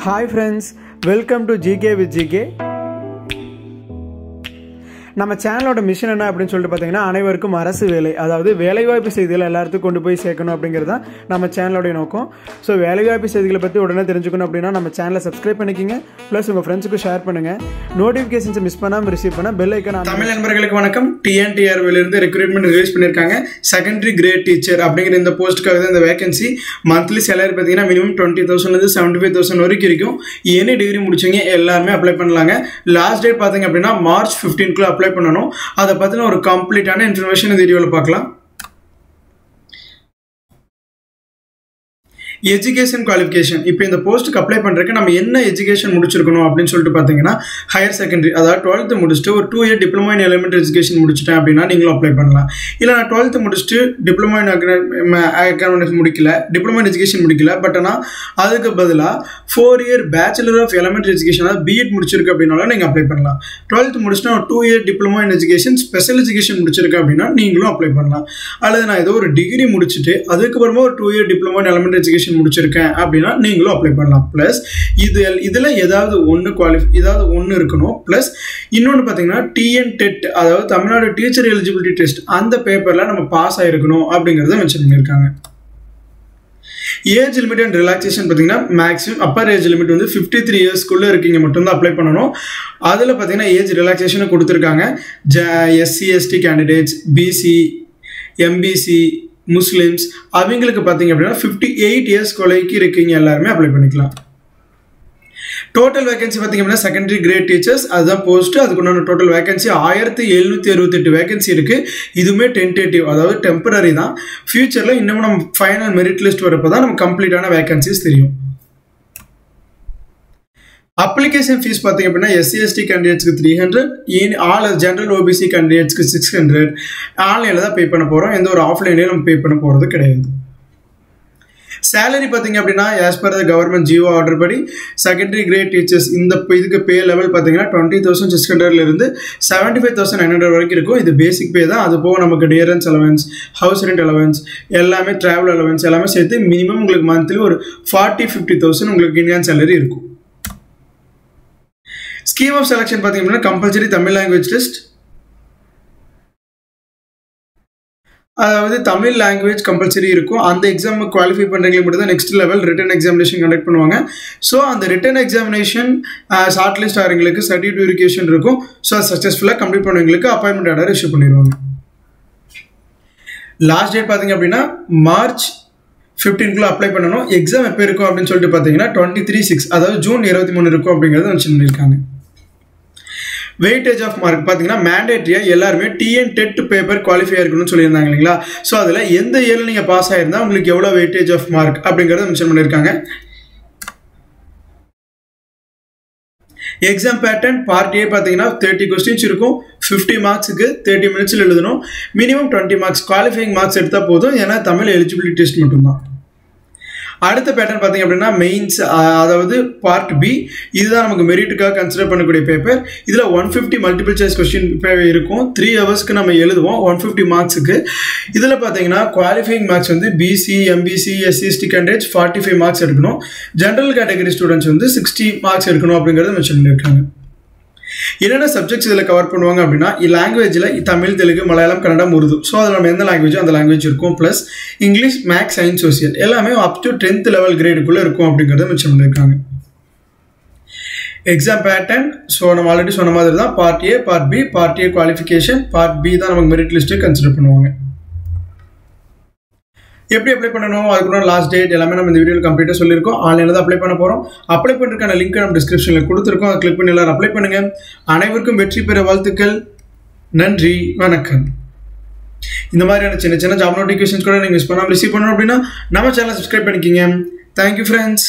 Hi friends, welcome to GK with GK. நம்ம சேனலோட mission என்ன அப்படின்னு சொல்லிட்டு பார்த்தீங்கன்னா அனைவருக்கும் அரசு வேலை, அதாவது வேலைவாய்ப்பு செய்திகளை எல்லாத்துக்கும் கொண்டு போய் சேர்க்கணும் அப்படிங்கிறது தான் நம்ம சேனலோடைய நோக்கம். ஸோ வேலைவாய்ப்பு செய்திகளை பற்றி உடனே தெரிஞ்சுக்கணும் அப்படின்னா நம்ம சேனலை சப்ஸ்கிரைப் பண்ணிக்கிங்க, ப்ளஸ் உங்கள் ஃப்ரெண்ட்ஸுக்கு ஷேர் பண்ணுங்கள். நோட்டிஃபிகேஷன்ஸை மிஸ் பண்ணாமல் ரிசீவ் பண்ண பெல் ஐக்கான. தமிழ் நண்பர்களுக்கு வணக்கம். TNTRவிலிருந்து ரெக்ரூட்மெண்ட் ரிலீஸ் பண்ணியிருக்காங்க. செகண்டரி கிரேட் டீச்சர் அப்படிங்கிற இந்த போஸ்ட்டுக்காக தான் இந்த வேகன்சி. மந்த்லி சேலரி பார்த்தீங்கன்னா மினிமம் 20,000 75,000 வரைக்கும் இருக்கும். எனி டிகிரி முடிச்சவங்க எல்லாருமே அப்ளை பண்ணலாங்க. லாஸ்ட் டேட் பார்த்தீங்க அப்படின்னா March 15 அப்ளை பண்ணணும். அதை பத்தின ஒரு கம்ப்ளீட்டான இன்ஃபர்மேஷன் இந்த வீடியோல பார்க்கலாம். Education qualification. இப்போ இந்த போஸ்ட்டுக்கு அப்ளை பண்ணுறதுக்கு நம்ம என்ன எஜுகேஷன் முடிச்சிருக்கணும் அப்படின்னு சொல்லிட்டு பார்த்தீங்கன்னா ஹையர் செகண்டரி, அதாவது 12th முடிச்சுட்டு ஒரு 2 year diploma in elementary education முடிச்சிட்டேன் அப்படின்னா நீங்களும் அப்ளை பண்ணலாம். இல்லை நான் 12th முடிச்சுட்டு டிப்ளமோ இன் எக்கனாமிக்ஸ் முடிக்கல, டிப்ளமோ இன் எஜுகேஷன் முடிக்கல, பட் ஆனால் அதுக்கு பதிலாக 4 year bachelor of elementary education, அதாவது பிஎட் முடிச்சிருக்கு அப்படின்னாலும் நீங்கள் அப்ளை பண்ணலாம். 12th முடிச்சுட்டு ஒரு 2 year diploma in education special education முடிச்சிருக்கு அப்படின்னா நீங்களும் அப்ளை பண்ணலாம். அல்லது நான் ஏதோ ஒரு டிகிரி முடிச்சுட்டு அதுக்கப்புறமா ஒரு 2 year diploma in elementary education முடிச்சிருக்கேன் அப்படின்னா நீங்களும் அப்ளை பண்ணலாம். பிளஸ் இதுல ஏதாவது ஒன்று இருக்கணும். பிளஸ் இன்னொன்று பார்த்தீங்கன்னா TN டெட், அதாவது தமிழ்நாடு டீச்சர் எலிஜிபிலிட்டி டெஸ்ட், அந்த பேப்பர்ல நம்ம பாஸ் ஆயிருக்கணும் அப்படிங்கறத மென்ஷன் பண்ணியிருக்காங்க. ஏஜ் லிமிட் அண்ட் ரிலாக்ஸேஷன் பார்த்தீங்கன்னா மேக்ஸிமம் அப்பர் ஏஜ் லிமிட் வந்து 53 yearsக்குள்ள இருக்கீங்க மட்டும்தான் அப்ளை பண்ணணும். அதில் பார்த்தீங்கன்னா ஏஜ் ரிலாக்ஸேஷனை கொடுத்துருக்காங்க. SC ST candidates, BC MBC Muslims அவங்களுக்கு பார்த்தீங்க அப்படின்னா 58 years கொலைக்கு இருக்கீங்க எல்லாருமே அப்ளை பண்ணிக்கலாம். டோட்டல் வேகன்சி பார்த்தீங்க அப்படின்னா செகண்டரி கிரேட் டீச்சர்ஸ் அதுதான் போஸ்ட். அதுக்குண்டான டோட்டல் வேகன்சி 1768 வேகன்சி இருக்கு. இதுவுமே டென்டேட்டிவ், அதாவது டெம்பரரி தான். ஃபியூச்சரில் இன்னமும் நம்ம ஃபைனல் மெரிட் லிஸ்ட் வரப்போ தான் நம்ம கம்ப்ளீட்டான வேகன்சிஸ் தெரியும். அப்ளிகேஷன் ஃபீஸ் பார்த்தீங்க அப்படின்னா SC ST கேண்டிடேட்ஸ்க்கு 300, all general OBC கேண்டிடேட்ஸ்க்கு 600. ஆன்லைனில் தான் பே பண்ண போகிறோம், எந்த ஒரு ஆஃப்லைன்லேயும் நம்ம பே பண்ண போகிறது கிடையாது. சேலரி பார்த்தீங்க அப்படின்னா as per the government Jio order படி செகண்டரி கிரேட் டீச்சர்ஸ் இதுக்கு பே லெவல் பார்த்தீங்கன்னா 20,600 75,900 வரைக்கும் இருக்கும். இது பேசிக் பே தான். அது போக நமக்கு dearness allowance, house rent allowance, எல்லாமே ட்ராவல் அலவன்ஸ் எல்லாமே சேர்த்து மினிமம் உங்களுக்கு மந்த்லி ஒரு 40-50,000 உங்களுக்கு இந்தியன் சேலரி இருக்கும். ஸ்கீம் ஆஃப் செலக்ஷன் பார்த்தீங்கன்னா கம்பல்சரி தமிழ் லாங்குவேஜ் டெஸ்ட், அதாவது தமிழ் லாங்குவேஜ் கம்பல்சரி இருக்கும். அந்த எக்ஸாம் குவாலிஃபை பண்ணுறவங்களுக்கு மட்டும் தான் next level written examination conduct பண்ணுவாங்க. ஸோ அந்த ரிட்டன் எக்ஸாமினேஷன் ஷார்ட் லிஸ்ட் ஆகிறவங்களுக்கு சர்டிஃபிகேட் வெரிஃபிகேஷன் இருக்கும். ஸோ சக்ஸஸ்ஃபுல்லாக கம்ப்ளீட் பண்ணவங்களுக்கு அப்பாயின்மெண்ட் ஆர்டர் இஷ்யூ பண்ணிடுவாங்க. லாஸ்ட் டேட் பார்த்தீங்க அப்படின்னா March 15 அப்ளை பண்ணணும். எக்ஸாம் எப்போ இருக்கும் அப்படின்னு சொல்லிட்டு பார்த்தீங்கன்னா 23/6, அதாவது June 23 இருக்கும் அப்படிங்கிறத மென்ஷன் பண்ணியிருக்காங்க. வெயிட்டேஜ் ஆஃப் மார்க் பார்த்தீங்கன்னா மேண்டேட்ரியா எல்லாருமே TN டெட் பேப்பர் குவாலிஃபை இருக்கணும்னு சொல்லியிருந்தாங்க இல்லைங்களா. ஸோ அதில் எந்த இயரில் நீங்கள் பாஸ் ஆயிருந்தா உங்களுக்கு எவ்வளோ வெயிட்டேஜ் ஆஃப் மார்க் அப்படிங்கிறத மென்ஷன் பண்ணியிருக்காங்க. எக்ஸாம் பேட்டர்ன் பார்ட் A பார்த்தீங்கன்னா 30 questions இருக்கும். 50 மார்க்ஸுக்கு 30 minutes எழுதணும். மினிமம் 20 மார்க்ஸ் குவாலிஃபைங் மார்க்ஸ் எடுத்தால் போதும், ஏன்னா தமிழ் எலிஜிபிலிட்டி டெஸ்ட் மட்டும்தான். அடுத்த பேட்டர்ன் பார்த்தீங்க அப்படின்னா மெயின்ஸ், அதாவது பார்ட் B. இதுதான் நமக்கு மெரிட்டுக்காக கன்சிடர் பண்ணக்கூடிய பேப்பர். இதில் 150 மல்டிபிள் சாய்ஸ் கொஸ்டின் இருக்கும். 3 hours நம்ம எழுதுவோம் 150 மார்க்ஸுக்கு. இதில் பார்த்தீங்கன்னா குவாலிஃபைங் மார்க்ஸ் வந்து BC MBC SC ST candidates 45 marks எடுக்கணும். ஜென்ரல் கேட்டகரி ஸ்டூடெண்ட்ஸ் வந்து 60 மார்க்ஸ் எடுக்கணும் அப்படிங்கிறத மென்ஷன் பண்ணியிருக்காங்க. என்னென்ன சப்ஜெக்ட்ஸ் இதில் கவர் பண்ணுவாங்க அப்படின்னா லாங்குவேஜில் தமிழ், தெலுங்கு, மலையாளம், கன்னடம், உருது. ஸோ அதில் நம்ம எந்த லாங்குவேஜோ அந்த லாங்குவேஜ் இருக்கும். Plus English, maths, science, social எல்லாமே அப் டு 10th லெவல் கிரேடுக்குள்ளே இருக்கும் அப்படிங்கிறத மென்ஷன் பண்ணியிருக்காங்க. எக்ஸாம் பேட்டர்ன் ஸோ நம்ம ஆல்ரெடி சொன்ன மாதிரி தான். Part A, part B. Part A qualification, part B தான் நமக்கு மெரிட் லிஸ்ட்டு கன்சிடர் பண்ணுவாங்க. எப்படி அப்ளை பண்ணணும், அதுக்குள்ள லாஸ்ட் டேட் எல்லாமே நம்ம இந்த வீடியோவில் கம்ப்ளீட்டாக சொல்லியிருக்கோம். ஆன்லைனில் தான் அப்ளை பண்ண போகிறோம். அப்ளை பண்ணுறதுக்கான லிங்க் நம்ம டிஸ்கிரிப்ஷனில் கொடுத்துருக்கோம். அதை கிளிக் பண்ணி எல்லாரும் அப்ளை பண்ணுங்கள். அனைவருக்கும் வெற்றி பெற வாழ்த்துக்கள். நன்றி, வணக்கம். இந்த மாதிரியான சின்ன சின்ன ஜாப் நோட்டிஃபிகேஷன்ஸ் கூட நீங்கள் மிஸ் பண்ணாமல் ரிசீவ் பண்ணணும் அப்படின்னா நம்ம சேனலை சப்ஸ்கிரைப் பண்ணிக்கிங்க. Thank you friends.